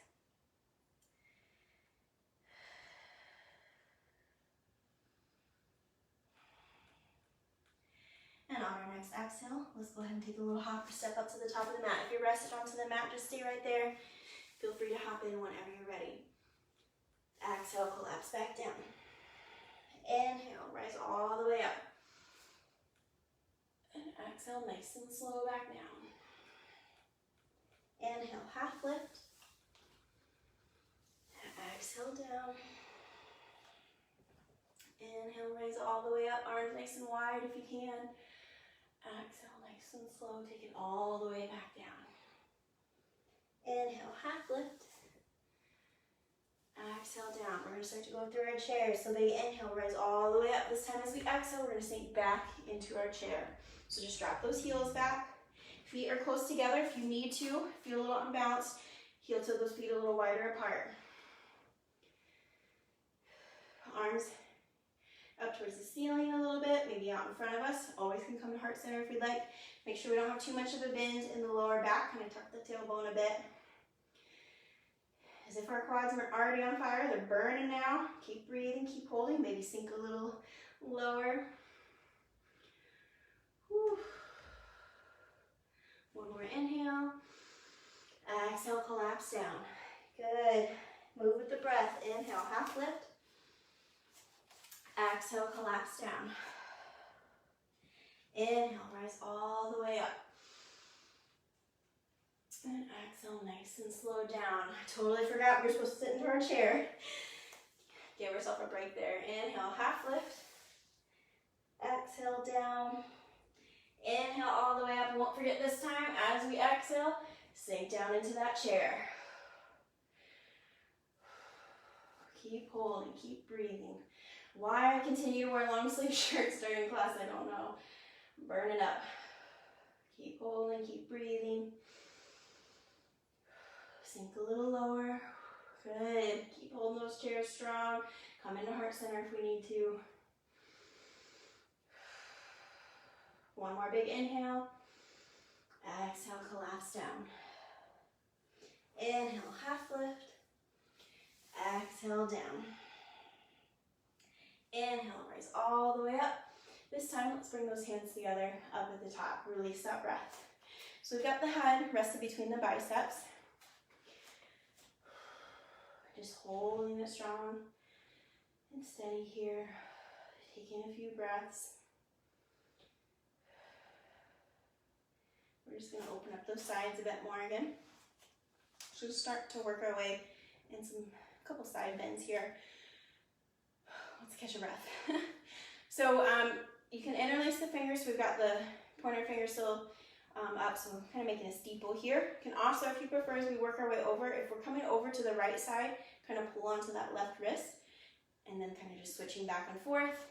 And on our next exhale, let's go ahead and take a little hop or step up to the top of the mat. If you're rested onto the mat, just stay right there. Feel free to hop in whenever you're ready. Exhale, collapse back down. Inhale, rise all the way up. And exhale, nice and slow back down. Inhale, half lift. Exhale down. Inhale, raise all the way up, arms nice and wide if you can. Exhale, nice and slow, take it all the way back down. Inhale, half lift. Exhale down. We're going to start to go through our chairs. So big inhale, rise all the way up. This time as we exhale, we're going to sink back into our chair. So just drop those heels back. Feet are close together if you need to. Feel a little unbalanced, heel to those feet a little wider apart. Arms up towards the ceiling a little bit, maybe out in front of us. Always can come to heart center if you'd like. Make sure we don't have too much of a bend in the lower back. Kind of tuck the tailbone a bit. As if our quads weren't already on fire, they're burning now. Keep breathing, keep holding, maybe sink a little lower. Whew. One more inhale. Exhale, collapse down. Good. Move with the breath. Inhale, half lift. Exhale, collapse down. Inhale, rise all the way up. And exhale, nice and slow down. I totally forgot we were supposed to sit into our chair. Give yourself a break there. Inhale, half lift. Exhale, down. Inhale all the way up. And won't forget this time, as we exhale, sink down into that chair. Keep holding, keep breathing. Why I continue to wear long sleeve shirts during class, I don't know. Burn it up. Keep holding, keep breathing. Sink a little lower. Good. Keep holding those chairs strong. Come into heart center if we need to. One more big inhale. Exhale, collapse down. Inhale, half lift. Exhale, down. Inhale, rise all the way up. This time, let's bring those hands together up at the top. Release that breath. So we've got the head rested between the biceps. Just holding it strong and steady here. Taking a few breaths. We're just going to open up those sides a bit more again. So just start to work our way in a couple side bends here. Let's catch a breath. So you can interlace the fingers. We've got the pointer finger still up, so I'm kind of making a steeple here. You can also, if you prefer, as we work our way over, if we're coming over to the right side, kind of pull onto that left wrist, and then kind of just switching back and forth.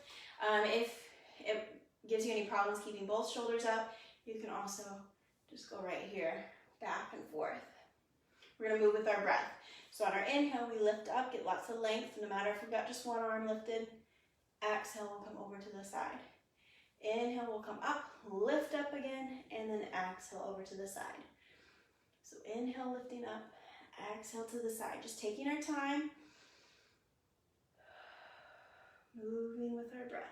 If it gives you any problems keeping both shoulders up, you can also just go right here, back and forth. We're going to move with our breath. So on our inhale, we lift up, get lots of length, no matter if we've got just one arm lifted. Exhale, we'll come over to the side. Inhale, we'll come up, lift up again, and then exhale over to the side. So inhale, lifting up, exhale to the side. Just taking our time, moving with our breath.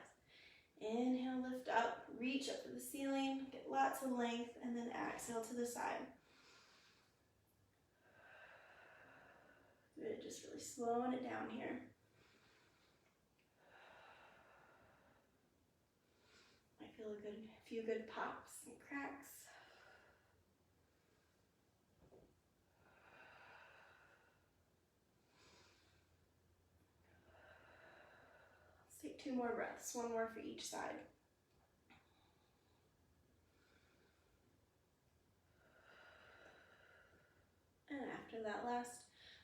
Inhale, lift up, reach up to the ceiling, get lots of length, and then exhale to the side. Good, just really slowing it down here. I feel a few good pops and cracks. Let's take 2 more breaths, 1 more for each side. And after that last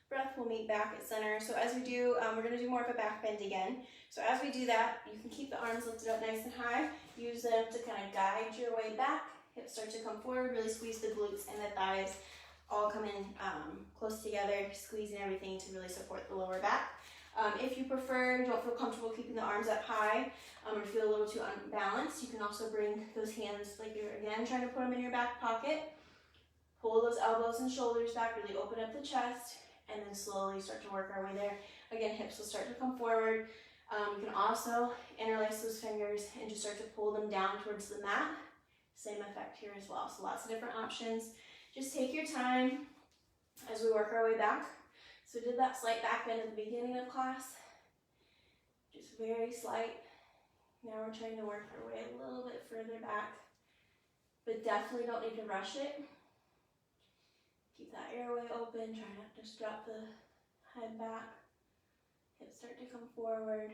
breath, we'll meet back at center. So as we do, we're going to do more of a back bend again. So as we do that, you can keep the arms lifted up nice and high. Use them to kind of guide your way back. Hips start to come forward. Really squeeze the glutes and the thighs. All come in close together, squeezing everything to really support the lower back. If you prefer, don't feel comfortable keeping the arms up high, or feel a little too unbalanced, you can also bring those hands like you're, again, trying to put them in your back pocket. Pull those elbows and shoulders back, really open up the chest, and then slowly start to work our way there. Again, hips will start to come forward. You can also interlace those fingers and just start to pull them down towards the mat. Same effect here as well. So lots of different options. Just take your time as we work our way back. So did that slight back bend at the beginning of class. Just very slight. Now we're trying to work our way a little bit further back, but definitely don't need to rush it. Keep that airway open, try not to just drop the head back. Hips start to come forward.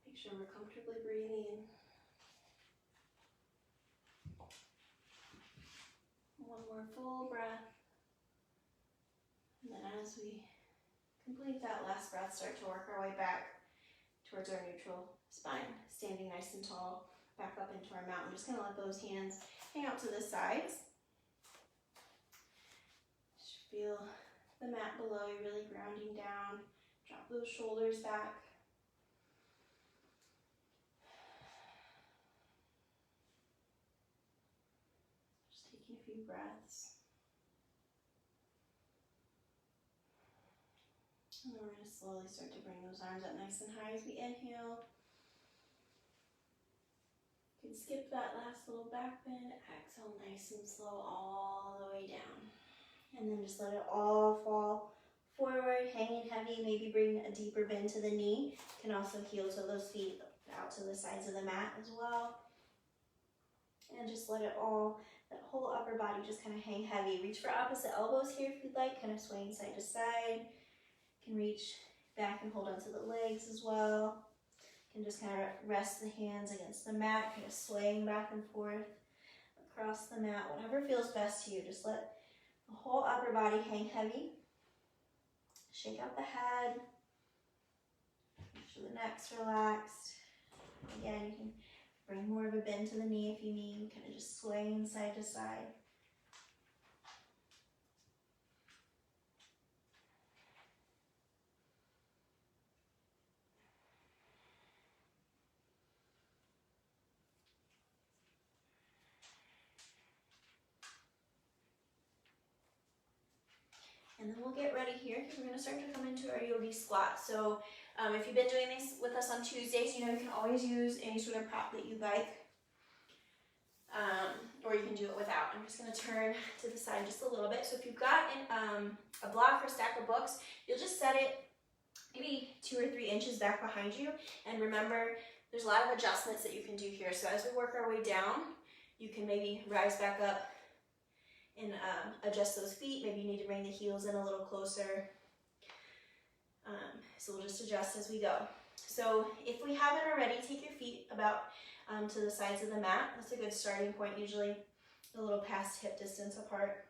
Make sure we're comfortably breathing. One more full breath. And then as we complete that last breath, start to work our way back towards our neutral spine, standing nice and tall, back up into our mat. I'm just going to let those hands hang out to the sides. Just feel the mat below you really grounding down. Drop those shoulders back. few breaths. And then we're going to slowly start to bring those arms up nice and high as we inhale. You can skip that last little back bend. Exhale nice and slow all the way down. And then just let it all fall forward, hanging heavy. Maybe bring a deeper bend to the knee. You can also heel to those feet out to the sides of the mat as well. And just let it all, that whole upper body just kind of hang heavy. Reach for opposite elbows here if you'd like, kind of swaying side to side. You can reach back and hold onto the legs as well. You can just kind of rest the hands against the mat, kind of swaying back and forth across the mat, whatever feels best to you. Just let the whole upper body hang heavy. Shake out the head. Make sure the neck's relaxed. Again, you can bring more of a bend to the knee if you need, kind of just swaying side to side. And then we'll get ready here because we're going to start to come into our yogi squat. So if you've been doing this with us on Tuesdays, you know you can always use any sort of prop that you like. Or you can do it without. I'm just going to turn to the side just a little bit. So if you've got a block or stack of books, you'll just set it maybe 2 or 3 inches back behind you. And remember, there's a lot of adjustments that you can do here. So as we work our way down, you can maybe rise back up and adjust those feet. Maybe you need to bring the heels in a little closer. So we'll just adjust as we go. So if we haven't already, take your feet about to the sides of the mat. That's a good starting point, usually a little past hip distance apart.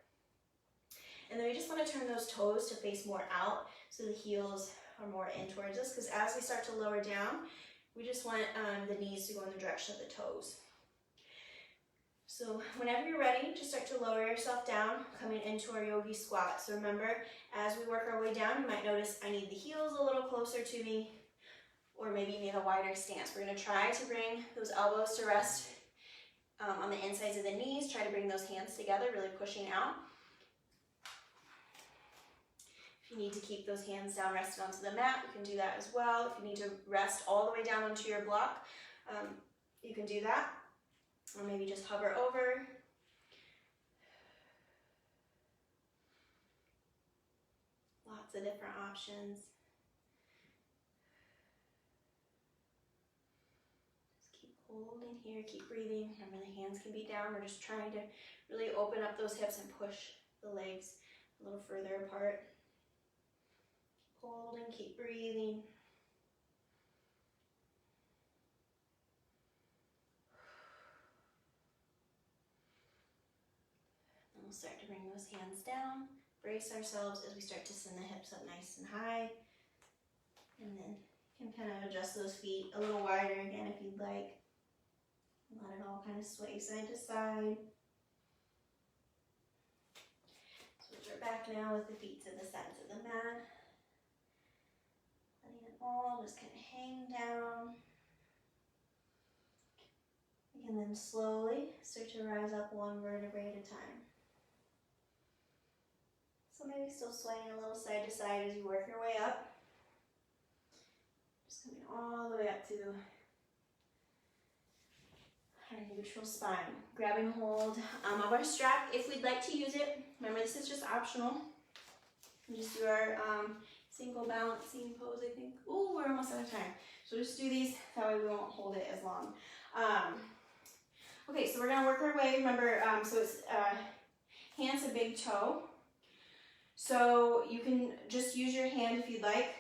And then we just want to turn those toes to face more out so the heels are more in towards us, because as we start to lower down, we just want the knees to go in the direction of the toes. So whenever you're ready, just start to lower yourself down, coming into our yogi squat. So remember, as we work our way down, you might notice I need the heels a little closer to me, or maybe you need a wider stance. We're going to try to bring those elbows to rest on the insides of the knees. Try to bring those hands together, really pushing out. If you need to keep those hands down rested onto the mat, you can do that as well. If you need to rest all the way down onto your block, you can do that. Or maybe just hover over. Lots of different options. Just keep holding here, keep breathing. Remember, the hands can be down. We're just trying to really open up those hips and push the legs a little further apart. Keep holding, keep breathing. We'll start to bring those hands down, brace ourselves as we start to send the hips up nice and high. And then you can kind of adjust those feet a little wider again if you'd like. Let it all kind of sway side to side. Switch our back now with the feet to the sides of the mat. Letting it all just kind of hang down. You can then slowly start to rise up one vertebrae at a time. So maybe still swaying a little side to side as you work your way up. Just coming all the way up to our neutral spine. Grabbing a hold of our strap if we'd like to use it. Remember, this is just optional. And just do our single balancing pose, I think. Ooh, we're almost out of time. So just do these, that way we won't hold it as long. Okay, so we're gonna work our way. Remember, so it's hands to big toe. So you can just use your hand if you'd like.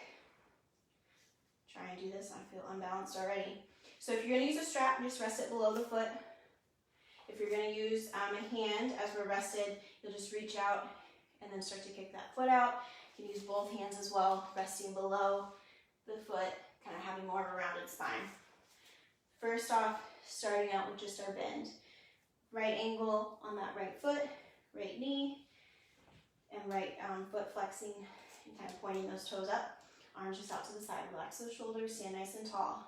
Try and do this, I feel unbalanced already. So if you're gonna use a strap, just rest it below the foot. If you're gonna use a hand as we're rested, you'll just reach out and then start to kick that foot out. You can use both hands as well, resting below the foot, kind of having more of a rounded spine. First off, starting out with just our bend. Right angle on that right foot, right knee, and right foot flexing and kind of pointing those toes up. Arms just out to the side. Relax those shoulders, stand nice and tall.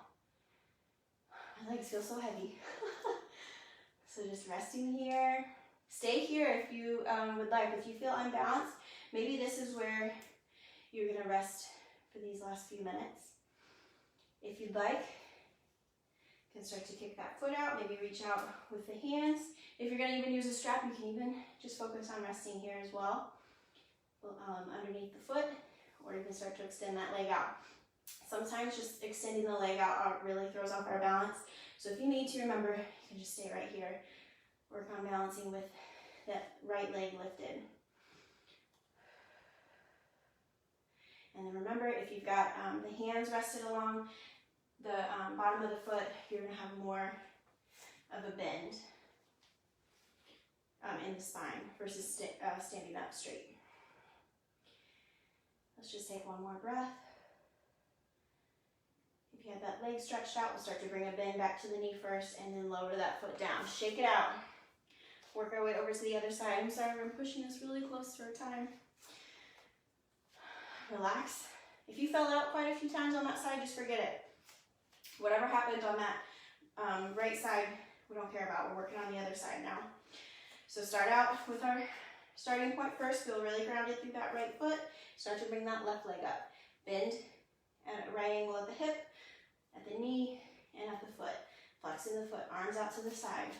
My legs feel so heavy. So just resting here, Stay here if you would like. If you feel unbalanced, maybe this is where you're gonna rest for these last few minutes. If you'd like, you can start to kick that foot out, maybe reach out with the hands. If you're gonna even use a strap, you can even just focus on resting here as well, underneath the foot, or even start to extend that leg out. Sometimes just extending the leg out really throws off our balance. So if you need to, remember, you can just stay right here. Work on balancing with that right leg lifted. And then remember, if you've got the hands rested along the bottom of the foot, you're gonna have more of a bend in the spine versus standing up straight. Let's just take one more breath. If you have that leg stretched out, we'll start to bring a bend back to the knee first and then lower that foot down. Shake it out. Work our way over to the other side. I'm sorry, I'm pushing us really close to our time. Relax. If you fell out quite a few times on that side, just forget it. Whatever happened on that right side, we don't care about. We're working on the other side now. So start out with our starting point first. Feel really grounded through that right foot. Start to bring that left leg up. Bend at a right angle at the hip, at the knee, and at the foot. Flexing the foot, arms out to the side.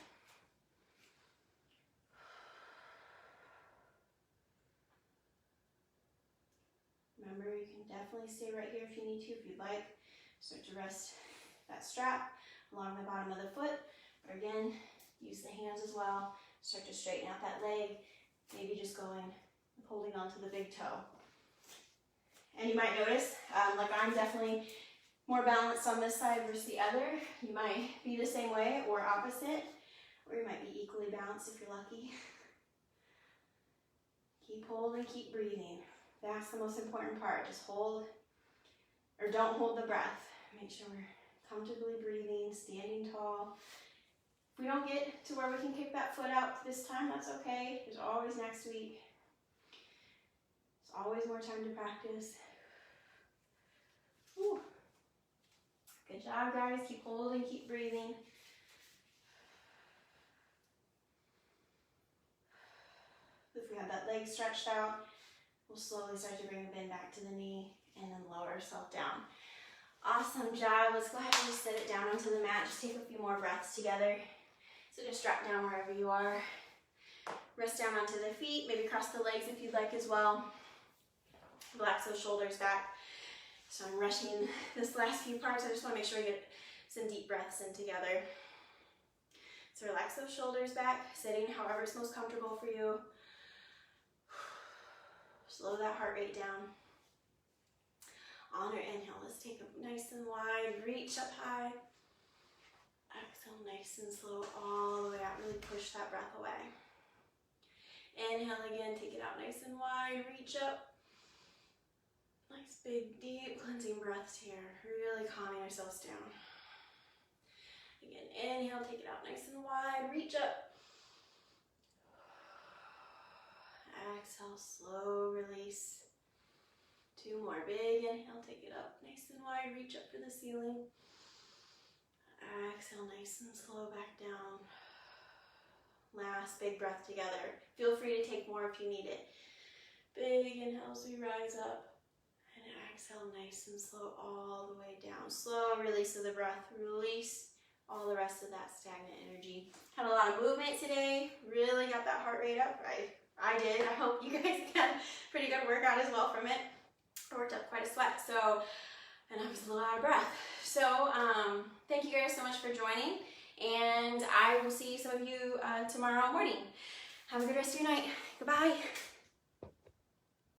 Remember, you can definitely stay right here if you need to, if you'd like. Start to rest that strap along the bottom of the foot. Or again, use the hands as well. Start to straighten out that leg. Maybe just holding onto the big toe. And you might notice, like I'm definitely more balanced on this side versus the other. You might be the same way or opposite, or you might be equally balanced if you're lucky. Keep holding, keep breathing. That's the most important part. Just hold, or don't hold the breath. Make sure we're comfortably breathing, standing tall. If we don't get to where we can kick that foot out this time, that's okay. There's always next week. There's always more time to practice. Whew. Good job, guys. Keep holding, keep breathing. If we have that leg stretched out, we'll slowly start to bring the bend back to the knee and then lower ourselves down. Awesome job. Let's go ahead and just set it down onto the mat. Just take a few more breaths together. So just drop down wherever you are. Rest down onto the feet. Maybe cross the legs if you'd like as well. Relax those shoulders back. So I'm rushing this last few parts. I just want to make sure we get some deep breaths in together. So relax those shoulders back, sitting however it's most comfortable for you. Slow that heart rate down. On our inhale, let's take it nice and wide, reach up high. Exhale nice and slow all the way out, really push that breath away. Inhale again, take it out nice and wide, reach up. Nice big deep cleansing breaths here, really calming ourselves down. Again, inhale, take it out nice and wide, reach up. Exhale, slow release. Two more, big inhale, take it up nice and wide, reach up for the ceiling. Exhale, nice and slow back down. Last big breath together. Feel free to take more if you need it. Big inhale as we rise up. And exhale, nice and slow all the way down. Slow release of the breath. Release all the rest of that stagnant energy. Had a lot of movement today. Really got that heart rate up. I did. I hope you guys got a pretty good workout as well from it. I worked up quite a sweat, and I was a little out of breath. So thank you guys so much for joining, and I will see some of you tomorrow morning. Have a good rest of your night. Goodbye.